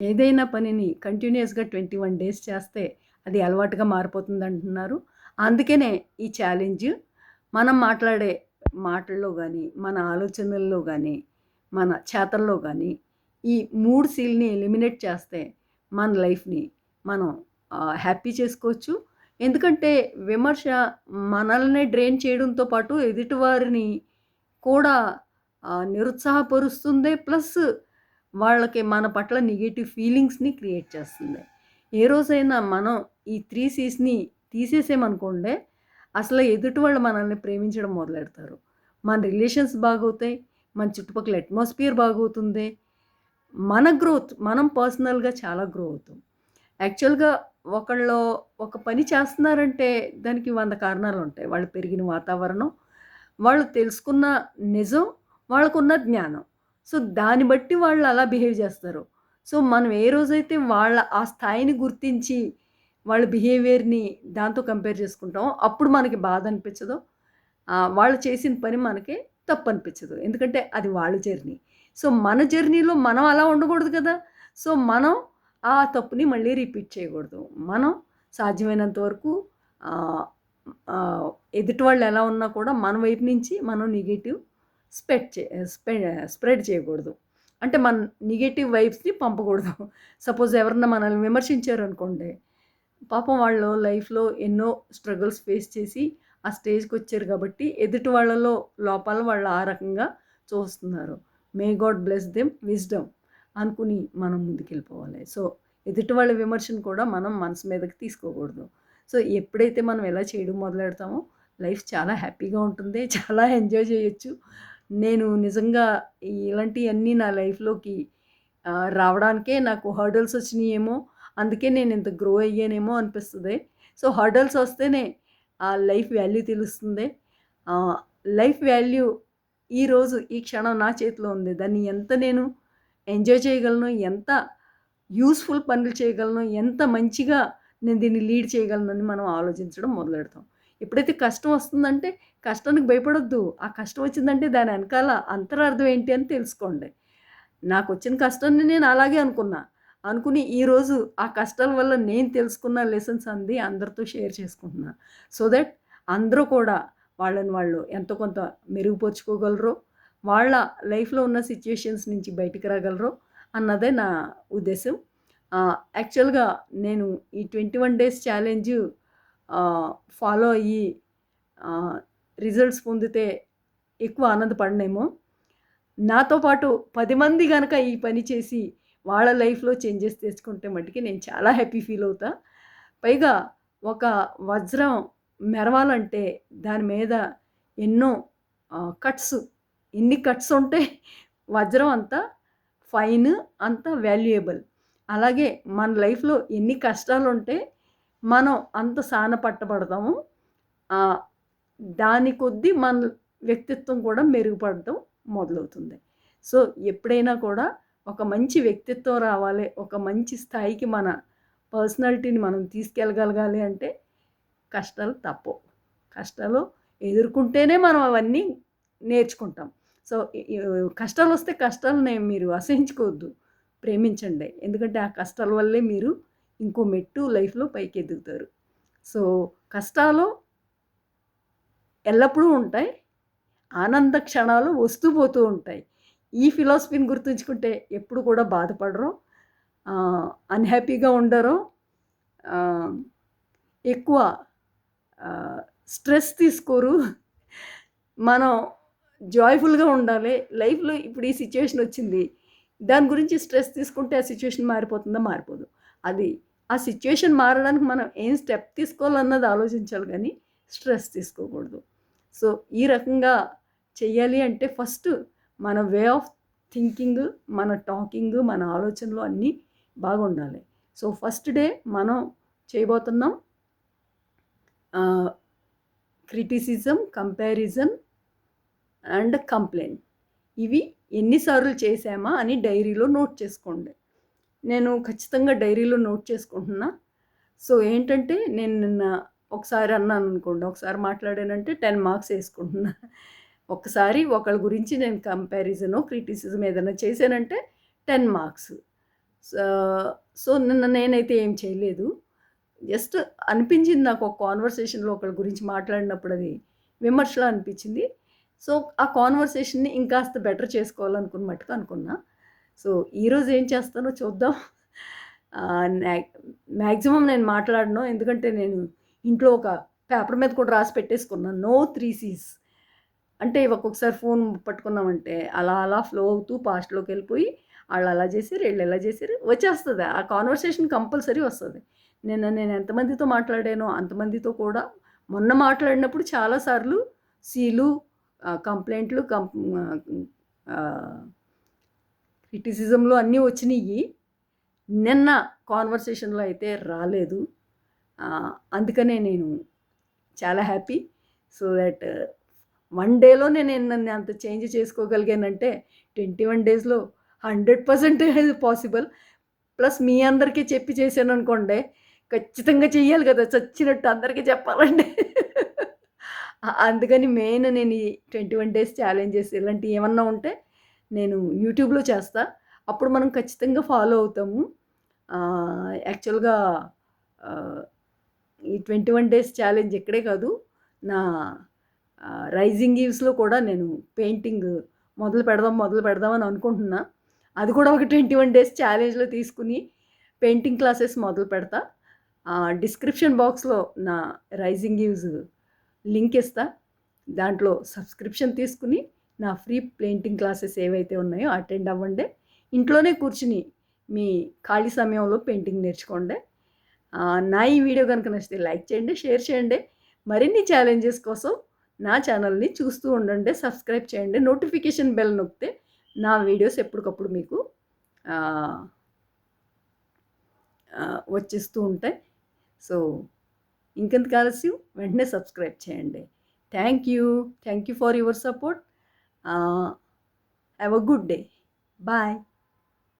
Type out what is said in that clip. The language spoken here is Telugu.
ఏదైనా పనిని కంటిన్యూయస్‌గా 21 డేస్ చేస్తే అది అలవాటుగా మారిపోతుందంటున్నారు. అందుకనే ఈ ఛాలెంజ్ మనం మాట్లాడే మాటల్లో గానీ, మన ఆలోచనల్లో గానీ, మన చేతల్లో గానీ, ఈ 3 సీల్‌ని ఎలిమినేట్ చేస్తే మన లైఫ్‌ని మనం హ్యాపీ చేసుకోవచ్చు. ఎందుకంటే విమర్శ మనల్ని డ్రైన్ చేయడంతో పాటు ఎదుటివారిని కూడా నిరుత్సాహపరుస్తుంది. ప్లస్ వాళ్ళకి మన పట్ల నెగెటివ్ ఫీలింగ్స్‌ని క్రియేట్ చేస్తుంది. ఏ రోజైనా మనం ఈ 3 సీస్‌ని తీసేసామనుకోండి, అసలు ఎదుటి వాళ్ళు మనల్ని ప్రేమించడం మొదలెడతారు. మన రిలేషన్స్ బాగవుతాయి. మన చుట్టుపక్కల అట్మాస్ఫియర్ బాగవుతుంది. మన గ్రోత్ మనం పర్సనల్‌గా చాలా గ్రో అవుతాం. యాక్చువల్‌గా ఒకళ్ళు ఒక పని చేస్తున్నారంటే దానికి 100 కారణాలుంటాయి. వాళ్ళు పెరిగిన వాతావరణం, వాళ్ళు తెలుసుకున్న నిజం, వాళ్ళకున్న జ్ఞానం. సో, దాన్ని బట్టి వాళ్ళు అలా బిహేవ్ చేస్తారు. సో, మనం ఏ రోజైతే వాళ్ళ ఆ స్థాయిని గుర్తించి, వాళ్ళ బిహేవియర్‌ని దాంతో కంపేర్ చేసుకుంటామో, అప్పుడు మనకి బాధ అనిపించదు. వాళ్ళు చేసిన పని మనకి తప్పనిపించదు. ఎందుకంటే అది వాళ్ళ జర్నీ. సో, మన జర్నీలో మనం అలా ఉండకూడదు కదా! సో, మనం ఆ తప్పుని మళ్ళీ రిపీట్ చేయకూడదు. మనం సాధ్యమైనంత వరకు ఆహ్, ఎదుటి వాళ్ళు ఎలా ఉన్నా కూడా మన వైపు నుంచి మనం నెగెటివ్ స్పెడ్ చే స్పె స్ప్రెడ్ చేయకూడదు. అంటే మన నెగెటివ్ వైబ్స్‌ని పంపకూడదు. సపోజ్ ఎవరన్నా మనల్ని విమర్శించారనుకోండి, పాపం వాళ్ళు లైఫ్‌లో ఎన్నో స్ట్రగుల్స్ ఫేస్ చేసి ఆ స్టేజ్‌కొచ్చారు కాబట్టి ఎదుటి వాళ్ళలో లోపాలు వాళ్ళు ఆ రకంగా చూస్తున్నారు. May God bless them wisdom అనుకుని మనం ముందుకెళ్ళిపోవాలి. సో, ఎదుటి వాళ్ళ విమర్శను కూడా మనం మనసు మీదకి తీసుకోకూడదు. సో, ఎప్పుడైతే మనం ఇలా చేయడం మొదలెడతామో లైఫ్ చాలా హ్యాపీగా ఉంటుంది. చాలా ఎంజాయ్ చేయొచ్చు. నేను నిజంగా ఇలాంటియన్నీ నా లైఫ్‌లోకి రావడానికే నాకు హర్డల్స్ వచ్చినియేమో! అందుకే నేనింత గ్రో అయ్యానేమో అనిపిస్తది. సో, హర్డల్స్ వస్తేనే ఆ లైఫ్ వాల్యూ తెలుస్తుంది. ఆహ్, లైఫ్ వాల్యూ ఈరోజు, ఈ క్షణం నా చేతిలో ఉంది. దాన్ని ఎంత నేను ఎంజాయ్ చేయగలను, ఎంత యూజ్‌ఫుల్ పనులు చేయగలను, ఎంత మంచిగా నేను దీన్ని లీడ్ చేయగలనని మనం ఆలోచించడం మొదలెడతాం. ఎప్పుడైతే కష్టం వస్తుందంటే, కష్టానికి భయపడొద్దు. ఆ కష్టం వచ్చిందంటే దాని ఎనకాల అంతరార్థం ఏంటి అని తెలుసుకోండి. నాకొచ్చిన కష్టాన్ని నేను అలాగే అనుకున్నా. అనుకుని ఈరోజు ఆ కష్టాల వల్ల నేను తెలుసుకున్న లెసన్స్ అంది అందరితో షేర్ చేసుకుంటున్నా. సో దట్ అందరూ కూడా వాళ్ళని వాళ్ళు ఎంతో కొంత మెరుగుపరుచుకోగలరు. వాళ్ళ లైఫ్‌లో ఉన్న సిట్యుయేషన్స్ నుంచి బయటికి రాగలరు అన్నదే నా ఉద్దేశ్యం. యాక్చువల్‌గా నేను ఈ 21 డేస్ ఛాలెంజ్ ఫాలో అయ్యి ఆహ్, రిజల్ట్స్ పొందితే ఎక్కువ ఆనందపడనేమో. నాతో పాటు 10 మంది గనక ఈ పని చేసి వాళ్ళ లైఫ్‌లో చేంజెస్ తెచ్చుకుంటే మటికి నేను చాలా హ్యాపీ ఫీల్ అవుతా. పైగా ఒక వజ్రం మెరవాలంటే దాని మీద ఎన్నో కట్స్ ఎన్ని కట్స్ ఉంటే వజ్రం అంత ఫైన్, అంత వాల్యుయబుల్. అలాగే మన లైఫ్‌లో ఎన్ని కష్టాలుంటే మనం అంత సాన పట్టబడతాము. ఆహ్, దాని కొద్దీ మన వ్యక్తిత్వం కూడా మెరుగుపడటం మొదలవుతుంది. సో, ఎప్పుడైనా కూడా ఒక మంచి వ్యక్తిత్వం రావాలి, ఒక మంచి స్థాయికి మన పర్సనాలిటీని మనం తీసుకెళ్ళగలగాలి అంటే కష్టాలు తప్పవు. కష్టాలు ఎదుర్కొంటేనే మనం అవన్నీ నేర్చుకుంటాం. సో, కష్టాలొస్తే కష్టాలని మీరు అసహించుకోవద్దు. ప్రేమించండి. ఎందుకంటే ఆ కష్టాల వల్లే మీరు ఇంకో మెట్టు లైఫ్‌లో పైకెదుగుతారు. సో, కష్టాలు ఎల్లప్పుడూ ఉంటాయి. ఆనంద క్షణాలు వస్తూ పోతూ ఉంటాయి. ఈ ఫిలాసఫీని గుర్తుంచుకుంటే ఎప్పుడు కూడా బాధపడరు. అన్‌హ్యాపీగా ఉండరు. ఆహ్, ఎక్కువ ఆహ్, స్ట్రెస్ తీసుకోరు. మనం జాయ్‌ఫుల్‌గా ఉండాలి. లైఫ్‌లో ఇప్పుడు ఈ సిట్యుయేషన్ వచ్చింది. దాని గురించి స్ట్రెస్ తీసుకుంటే ఆ సిట్యుయేషన్ మారిపోతుందా? మారిపోదు. అది ఆ సిట్యుయేషన్ మారడానికి మనం ఏం స్టెప్ తీసుకోవాలన్నది ఆలోచించాలి గానీ, స్ట్రెస్ తీసుకోకూడదు. సో, ఈ రకంగా చెయ్యాలి అంటే ఫస్ట్ మన వే ఆఫ్ థింకింగ్, మన టాకింగ్, మన ఆలోచనలు అన్నీ బాగుండాలి. సో, ఫస్ట్ డే మనం చేయబోతున్నాం ఆహ్, క్రిటిసిజం, కంపారిజన్ అండ్ కంప్లెయింట్. ఇవి ఎన్ని సార్లు చేశామా అని డైరీలో నోట్ చేసుకోండి. నేను ఖచ్చితంగా డైరీలో నోట్ చేసుకుంటున్నా. సో, ఏంటంటే నేను నిన్న ఒకసారి అన్నాననుకోండి, ఒకసారి మాట్లాడానంటే 10 మార్క్స్ ఏసుకుంటున్నా. ఒక్కసారి ఒకళ్ళ గురించి నేను కంపారిజనో, క్రిటిసిజం ఏదైనా చేశానంటే 10 మార్క్స్. సా సో, నిన్న నేనైతే ఏం చేయలేదు. జస్ట్ అనిపించింది నాకు ఒక కాన్వర్సేషన్‌లో ఒకళ్ళ గురించి మాట్లాడినప్పుడు అది విమర్శలా అనిపించింది. సో, ఆ కాన్వర్సేషన్‌ని ఇంకాస్త బెటర్ చేసుకోవాలనుకున్న మట్టుకు అనుకున్నా. సో, ఈరోజు ఏం చేస్తానో చూద్దాం. ఆహ్, న్యా మాక్సిమం నేను మాట్లాడను. ఎందుకంటే నేను ఇంట్లో ఒక పేపర్ మీద కూడా రాసి పెట్టేసుకున్నాను. నో 3 సీస్. అంటే ఒక్కొక్కసారి ఫోన్ పట్టుకున్నామంటే అలా అలా ఫ్లో అవుతూ పాస్ట్‌లోకెళ్ళిపోయి ఆళ్ళలా జేసారు, ఈళ్ళిలా జేసారు వచ్చేస్తది. ఆ కాన్వర్సేషన్ కంపల్సరీ వస్తది. నేను ఎంతమందితో మాట్లాడానో అంతమందితో కూడా మొన్న మాట్లాడినప్పుడు చాలా సార్లు సీలు, కంప్లెయింట్లు, ఆహ్, క్రిటిసిజంలు అన్నీ వచ్చినియి. నిన్న కాన్వర్సేషన్‌లో అయితే రాలేదు. అందుకనే నేను చాలా హ్యాపీ. సో దట్ 1 డేలోనే నేను నన్ను అంత చేంజ్ చేసుకోగలిగానంటే 21 డేస్‌లో 100% పాసిబుల్. ప్లస్ మీ అందరికీ చెప్పి చేశాననుకోండి, ఖచ్చితంగా చెయ్యాలి కదా! చచ్చినట్టు అందరికీ చెప్పాలంటే. అందుకని మెయిన్ నేను ఈ 21 డేస్ ఛాలెంజెస్ ఇలాంటివి ఏమన్నా ఉంటే నేను యూట్యూబ్‌లో చేస్తా. అప్పుడు మనం ఖచ్చితంగా ఫాలో అవుతాము. యాక్చువల్‌గా ఆహ్, ఈ 21 డేస్ ఛాలెంజ్ ఇక్కడే కాదు. నా రైజింగ్ ఈవ్స్‌లో కూడా నేను పెయింటింగ్ మొదలు పెడదాం అని అనుకుంటున్నా. అది కూడా ఒక 21 డేస్ ఛాలెంజ్‌లో తీసుకొని పెయింటింగ్ క్లాసెస్ మొదలు పెడతా. డిస్క్రిప్షన్ బాక్స్‌లో నా రైజింగ్ ఈవ్స్ లింక్ ఇస్తా. దాంట్లో సబ్స్క్రిప్షన్ తీసుకొని నా ఫ్రీ పెయింటింగ్ క్లాసెస్ ఏవైతే ఉన్నాయో అటెండ్ అవ్వండి. ఇంట్లోనే కూర్చొని మీ ఖాళీ సమయంలో పెయింటింగ్ నేర్చుకోండి. నా ఈ వీడియో గనుక నచ్చితే లైక్ చేయండి, షేర్ చేయండి. మరిన్ని ఛాలెంజెస్ కోసం నా ఛానల్‌ని చూస్తూ ఉండండి. సబ్స్క్రైబ్ చేయండి. నోటిఫికేషన్ బెల్ నొక్కితే నా వీడియోస్ ఎప్పటికప్పుడు మీకు ఆహ్, వచ్చేస్తూ ఉంటాయి. సో, ఇంకెందుకు ఆలస్యం వెంటనే సబ్స్క్రైబ్ చేయండి. Thank you. Thank you for your support. Have a good day. Bye.